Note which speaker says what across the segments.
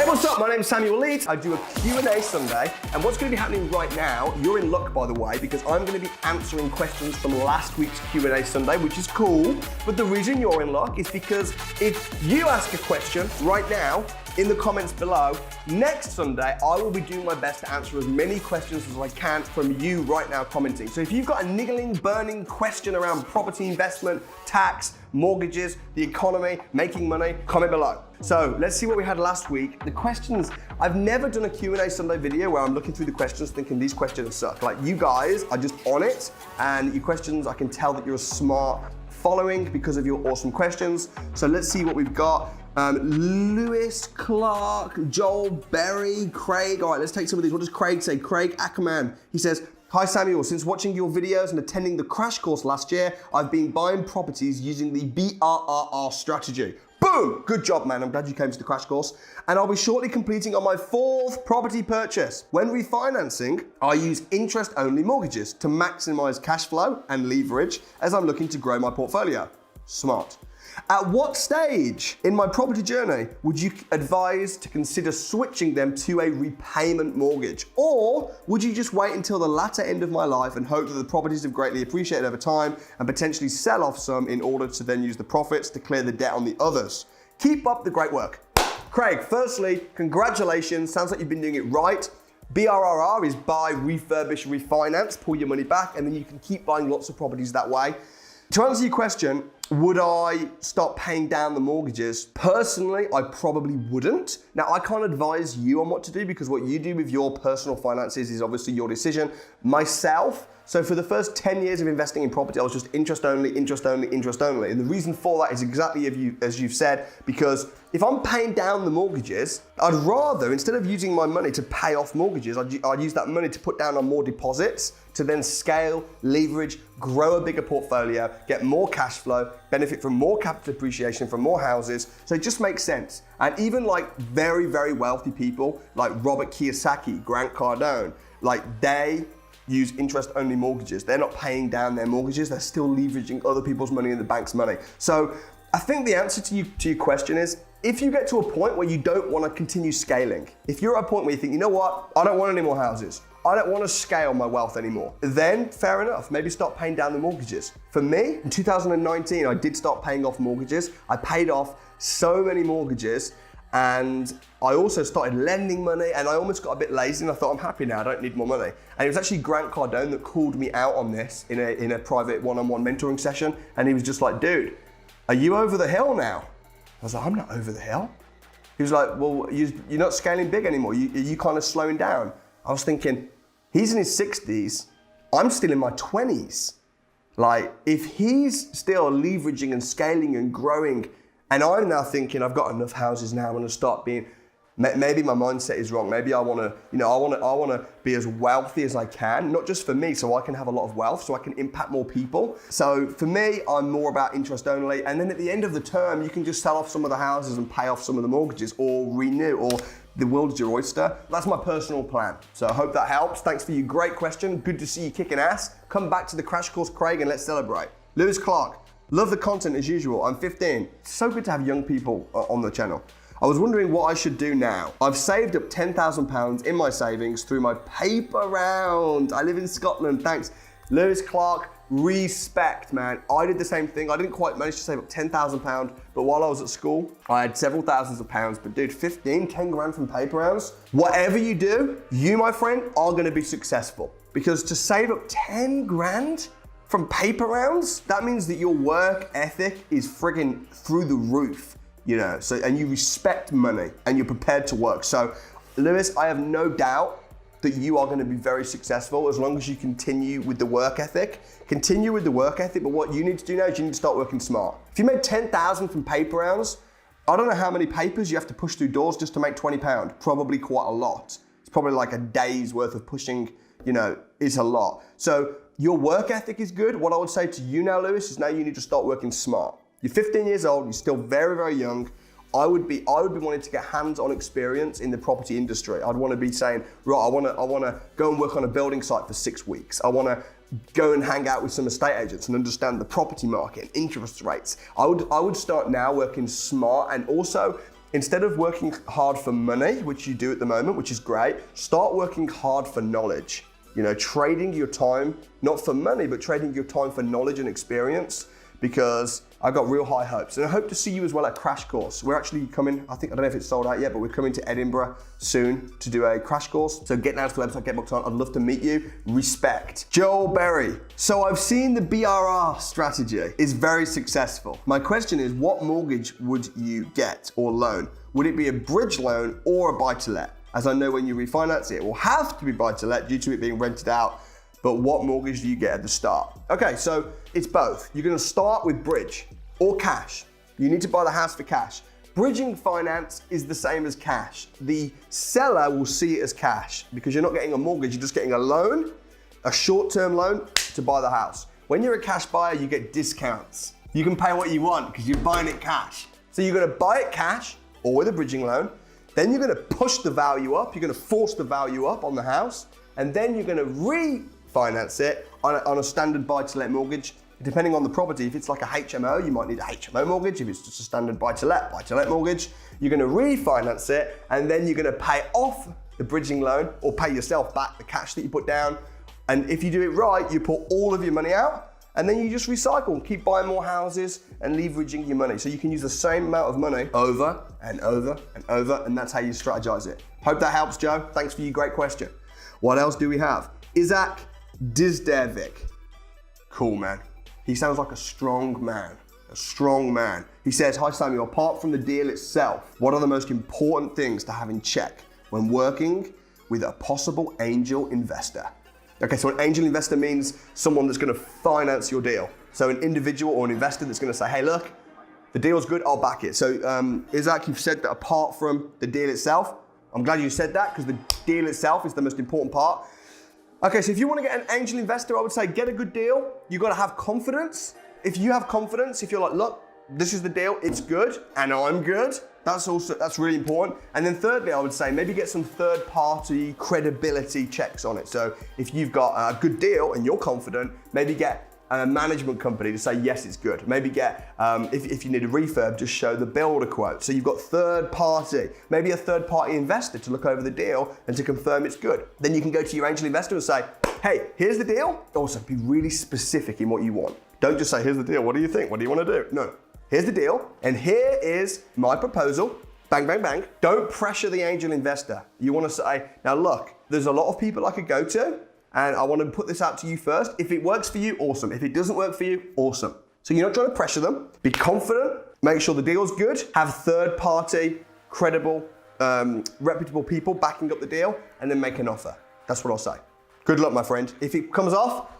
Speaker 1: what's up? My name's Samuel Leeds. I do a Q&A Sunday, and what's going to be happening right now, you're in luck by the way, because I'm going to be answering questions from last week's Q&A Sunday, which is cool, but the reason you're in luck is because if you ask a question right now in the comments below, next Sunday I will be doing my best to answer as many questions as I can from you right now commenting. So if you've got a niggling, burning question around property investment, tax, mortgages, the economy, making money, comment below. So let's see what we had last week. The questions, I've never done a Q&A Sunday video where I'm looking through the questions thinking these questions suck. Like, you guys are just on it, and your questions, I can tell that you're a smart following because of your awesome questions. So let's see what we've got. Lewis, Clark, Joel, Berry, Craig. All right, let's take some of these. What does Craig say? Craig Ackerman. He says, "Hi Samuel, since watching your videos and attending the crash course last year, I've been buying properties using the BRRR strategy." Boom! Good job, man. I'm glad you came to the crash course. "And I'll be shortly completing on my 4th property purchase. When refinancing, I use interest-only mortgages to maximize cash flow and leverage as I'm looking to grow my portfolio." Smart. "At what stage in my property journey would you advise to consider switching them to a repayment mortgage? Or would you just wait until the latter end of my life and hope that the properties have greatly appreciated over time and potentially sell off some in order to then use the profits to clear the debt on the others? Keep up the great work." Craig, firstly, congratulations. Sounds like you've been doing it right. BRRR is buy, refurbish, refinance, pull your money back, and then you can keep buying lots of properties that way. To answer your question, would I start paying down the mortgages? Personally, I probably wouldn't. Now, I can't advise you on what to do because what you do with your personal finances is obviously your decision. Myself, so for the first 10 years of investing in property, I was just interest only, interest only, interest only. And the reason for that is exactly as you've said, because if I'm paying down the mortgages, I'd rather, instead of using my money to pay off mortgages, I'd use that money to put down on more deposits, to then scale, leverage, grow a bigger portfolio, get more cash flow, benefit from more capital appreciation, from more houses. So it just makes sense. And even like very, very wealthy people like Robert Kiyosaki, Grant Cardone, like they use interest-only mortgages. They're not paying down their mortgages, they're still leveraging other people's money and the bank's money. So I think the answer to your question is, if you get to a point where you don't want to continue scaling, if you're at a point where you think, you know what, I don't want any more houses, I don't want to scale my wealth anymore, then fair enough, maybe start paying down the mortgages. For me, in 2019, I did start paying off mortgages. I paid off so many mortgages, and I also started lending money, and I almost got a bit lazy and I thought, I'm happy now, I don't need more money. And it was actually Grant Cardone that called me out on this in a private one-on-one mentoring session, and he was just like, "Dude, are you over the hill now?" I was like, "I'm not over the hill." He was like, "Well, you're not scaling big anymore. You kind of slowing down." I was thinking, he's in his 60s, I'm still in my 20s. Like, if he's still leveraging and scaling and growing, and I'm now thinking, I've got enough houses now, I'm gonna start being, maybe my mindset is wrong. Maybe I wanna be as wealthy as I can, not just for me, so I can have a lot of wealth, so I can impact more people. So for me, I'm more about interest only. And then at the end of the term, you can just sell off some of the houses and pay off some of the mortgages, or renew, or the world's your oyster. That's my personal plan. So I hope that helps. Thanks for your great question. Good to see you kicking ass. Come back to the crash course, Craig, and let's celebrate. Lewis Clark, love the content as usual. I'm 15. So good to have young people on the channel. I was wondering what I should do now. I've saved up £10,000 in my savings through my paper round. I live in Scotland, thanks. Lewis Clark, respect, man. I did the same thing. I didn't quite manage to save up £10,000, but while I was at school, I had several thousands of pounds. But dude, 10 grand from paper rounds, whatever you do, you, my friend, are gonna be successful. Because to save up 10 grand from paper rounds, that means that your work ethic is friggin' through the roof, you know? So, and you respect money and you're prepared to work. So Lewis, I have no doubt that you are going to be very successful as long as you continue with the work ethic. Continue with the work ethic, but what you need to do now is you need to start working smart. If you made 10,000 from paper rounds, I don't know how many papers you have to push through doors just to make £20. Probably quite a lot. It's probably like a day's worth of pushing, you know, is a lot. So your work ethic is good. What I would say to you now, Lewis, is now you need to start working smart. You're 15 years old, you're still very, very young. I would be wanting to get hands-on experience in the property industry. I'd want to be saying, right, I want to go and work on a building site for 6 weeks. I want to go and hang out with some estate agents and understand the property market and interest rates. I would start now working smart, and also instead of working hard for money, which you do at the moment, which is great, start working hard for knowledge. You know, trading your time, not for money, but trading your time for knowledge and experience, because I've got real high hopes. And I hope to see you as well at Crash Course. We're actually coming, I don't know if it's sold out yet, but we're coming to Edinburgh soon to do a Crash Course. So get down to the website, get booked on. I'd love to meet you. Respect. Joel Berry. So I've seen the BRR strategy is very successful. My question is, what mortgage would you get or loan? Would it be a bridge loan or a buy-to-let? As I know when you refinance it, it will have to be buy-to-let due to it being rented out. But what mortgage do you get at the start? Okay, so it's both. You're gonna start with bridge or cash. You need to buy the house for cash. Bridging finance is the same as cash. The seller will see it as cash because you're not getting a mortgage, you're just getting a loan, a short-term loan to buy the house. When you're a cash buyer, you get discounts. You can pay what you want because you're buying it cash. So you're gonna buy it cash or with a bridging loan, then you're gonna push the value up, you're gonna force the value up on the house, and then you're gonna refinance it on a standard buy-to-let mortgage. Depending on the property, if it's like a HMO, you might need a HMO mortgage. If it's just a standard buy-to-let mortgage, you're gonna refinance it, and then you're gonna pay off the bridging loan or pay yourself back the cash that you put down. And if you do it right, you put all of your money out, and then you just recycle and keep buying more houses and leveraging your money. So you can use the same amount of money over and over and over, and that's how you strategize it. Hope that helps, Joe. Thanks for your great question. What else do we have? Isaac Dizdevic. Cool, man. He sounds like a strong man. A strong man. He says, hi Samuel, apart from the deal itself, what are the most important things to have in check when working with a possible angel investor? Okay, so an angel investor means someone that's gonna finance your deal. So an individual or an investor that's gonna say, hey, look, the deal's good, I'll back it. So Isaac, you've said that apart from the deal itself, I'm glad you said that because the deal itself is the most important part. Okay, so if you want to get an angel investor, I would say get a good deal. You got to have confidence. If you have confidence, if you're like, look, this is the deal, it's good, and I'm good, that's really important. And then thirdly, I would say maybe get some third-party credibility checks on it. So if you've got a good deal and you're confident, maybe get a management company to say, yes, it's good. Maybe get, if you need a refurb, just show the builder quote. So you've got third party, maybe a third party investor to look over the deal and to confirm it's good. Then you can go to your angel investor and say, hey, here's the deal. Also be really specific in what you want. Don't just say, here's the deal, what do you think? What do you want to do? No, here's the deal, and here is my proposal. Bang, bang, bang. Don't pressure the angel investor. You want to say, now look, there's a lot of people I could go to, and I want to put this out to you first. If it works for you, awesome. If it doesn't work for you, awesome. So you're not trying to pressure them. Be confident, make sure the deal's good, have third-party, credible, reputable people backing up the deal, and then make an offer. That's what I'll say. Good luck, my friend. If it comes off,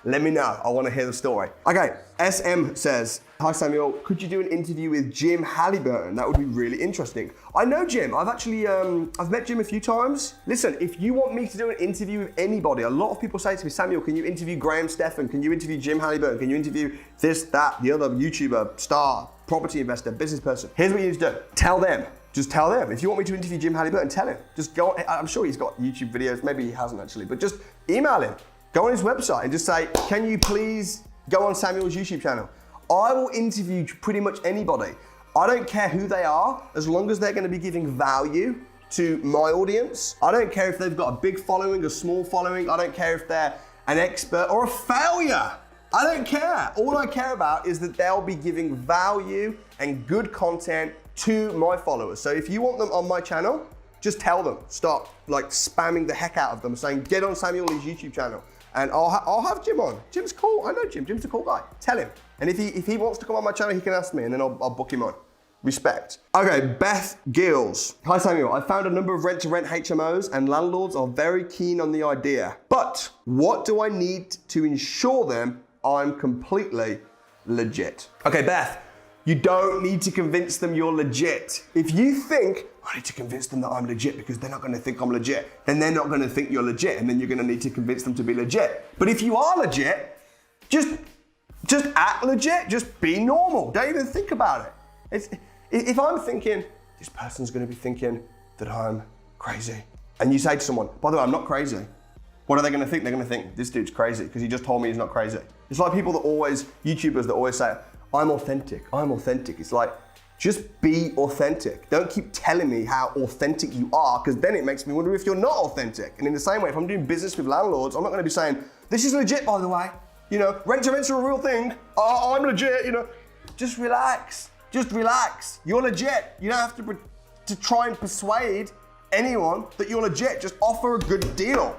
Speaker 1: let me know. I want to hear the story. Okay, SM says, hi Samuel, could you do an interview with Jim Haliburton? That would be really interesting. I know Jim. I've actually, I've met Jim a few times. Listen, if you want me to do an interview with anybody, a lot of people say to me, Samuel, can you interview Graham Stephan? Can you interview Jim Haliburton? Can you interview this, that, the other YouTuber, star, property investor, business person? Here's what you need to do. Tell them. Just tell them. If you want me to interview Jim Haliburton, tell him. Just go on. I'm sure he's got YouTube videos. Maybe he hasn't actually, but just email him. Go on his website and just say, can you please go on Samuel's YouTube channel? I will interview pretty much anybody. I don't care who they are, as long as they're gonna be giving value to my audience. I don't care if they've got a big following, a small following. I don't care if they're an expert or a failure. I don't care. All I care about is that they'll be giving value and good content to my followers. So if you want them on my channel, just tell them. Start like spamming the heck out of them, saying, get on Samuel's YouTube channel. And I'll have Jim on. Jim's cool, I know Jim. Jim's a cool guy. Tell him. And if he wants to come on my channel, he can ask me and then I'll book him on. Respect. Okay, Beth Gills. Hi Samuel, I found a number of rent-to-rent HMOs and landlords are very keen on the idea. But what do I need to ensure them I'm completely legit? Okay, Beth, you don't need to convince them you're legit. If you think, I need to convince them that I'm legit because they're not gonna think I'm legit, then they're not gonna think you're legit and then you're gonna need to convince them to be legit. But if you are legit, just act legit, just be normal. Don't even think about it. If I'm thinking, this person's gonna be thinking that I'm crazy, and you say to someone, by the way, I'm not crazy. What are they gonna think? They're gonna think, this dude's crazy because he just told me he's not crazy. It's like people that always, YouTubers that always say, I'm authentic. It's like, Just be authentic. Don't keep telling me how authentic you are, because then it makes me wonder if you're not authentic. And in the same way, if I'm doing business with landlords, I'm not gonna be saying, this is legit, by the way. You know, rent-to-rents are a real thing. Oh, I'm legit, you know. Just relax, just relax. You're legit. You don't have to try and persuade anyone that you're legit. Just offer a good deal.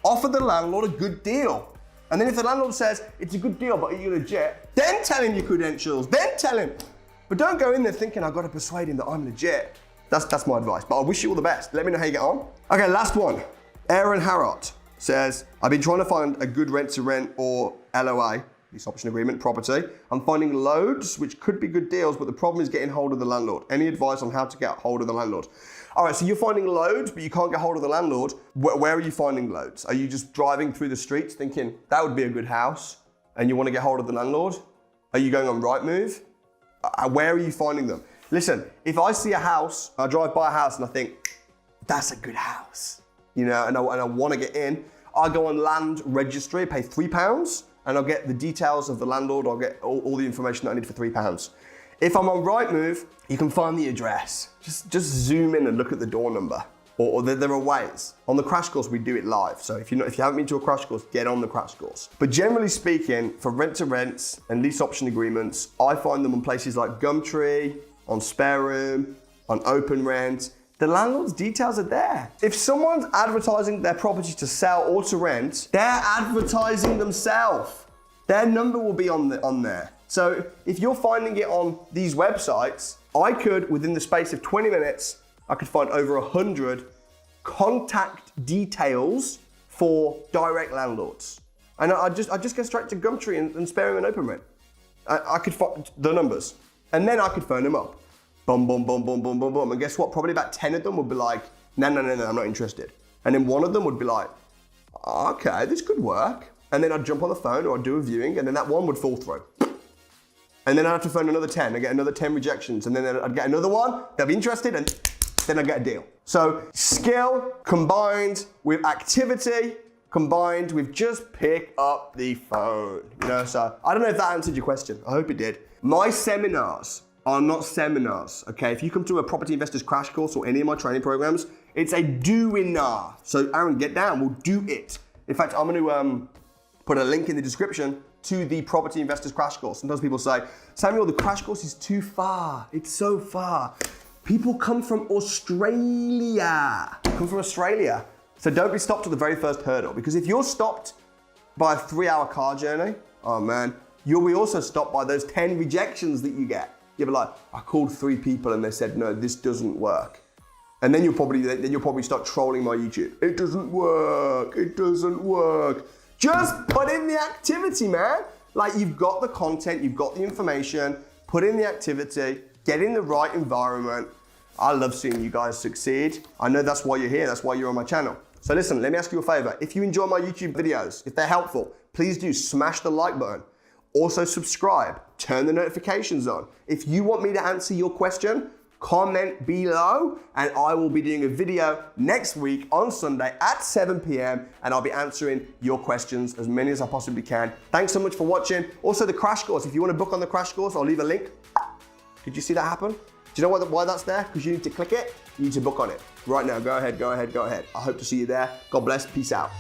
Speaker 1: Offer the landlord a good deal. And then if the landlord says, it's a good deal, but are you legit? Then tell him your credentials, then tell him. But don't go in there thinking, I've got to persuade him that I'm legit. That's my advice, but I wish you all the best. Let me know how you get on. Okay, last one. Aaron Harrott says, I've been trying to find a good rent-to-rent or LOA, lease option agreement, property. I'm finding loads, which could be good deals, but the problem is getting hold of the landlord. Any advice on how to get hold of the landlord? All right, so you're finding loads, but you can't get hold of the landlord. Where are you finding loads? Are you just driving through the streets thinking, that would be a good house, and you want to get hold of the landlord? Are you going on Rightmove? Where are you finding them? Listen, if I see a house, I drive by a house and I think, that's a good house, you know, and I want to get in, I go on land registry, pay £3, and I'll get the details of the landlord, I'll get all the information that I need for £3. If I'm on Rightmove, you can find the address. Just zoom in and look at the door number. Or there are ways. On the crash course, we do it live. So if you haven't been to a crash course, get on the crash course. But generally speaking, for rent-to-rents and lease option agreements, I find them on places like Gumtree, on Spare Room, on Open Rent. The landlord's details are there. If someone's advertising their property to sell or to rent, they're advertising themselves. Their number will be on there. So if you're finding it on these websites, I could, within the space of 20 minutes, I could find over 100 contact details for direct landlords. And I just go straight to Gumtree and Spare Room and Open Rent. I could find the numbers. And then I could phone them up. Boom, boom, boom, boom, boom, boom, boom. And guess what? Probably about 10 of them would be like, no, I'm not interested. And then one of them would be like, okay, this could work. And then I'd jump on the phone or I'd do a viewing, and then that one would fall through. And then I'd have to phone another 10, I'd get another 10 rejections, and then I'd get another one, they'll be interested, and then I'd get a deal. So skill combined with activity, combined with just pick up the phone. You know, so I don't know if that answered your question. I hope it did. My seminars are not seminars, okay? If you come to a property investors crash course or any of my training programs, it's a do-inar. So Aaron, get down, we'll do it. In fact, I'm gonna put a link in the description to the property investors crash course. Sometimes people say, Samuel, the crash course is too far. It's so far. People come from Australia. So don't be stopped at the very first hurdle, because if you're stopped by a 3-hour car journey, oh man, you'll be also stopped by those 10 rejections that you get. You'll be like, I called 3 people and they said, no, this doesn't work. And then you'll probably start trolling my YouTube. It doesn't work, it doesn't work. Just put in the activity, man. Like, you've got the content, you've got the information, put in the activity, get in the right environment. I love seeing you guys succeed. I know that's why you're here, that's why you're on my channel. So listen, let me ask you a favor. If you enjoy my YouTube videos, if they're helpful, please do smash the like button. Also subscribe, turn the notifications on. If you want me to answer your question, comment below, and I will be doing a video next week on Sunday at 7 p.m. and I'll be answering your questions, as many as I possibly can. Thanks so much for watching. Also the crash course, if you want to book on the crash course, I'll leave a link. Did you see that happen? Do you know why that's there? Because you need to click it, you need to book on it. Right now, go ahead. I hope to see you there. God bless, peace out.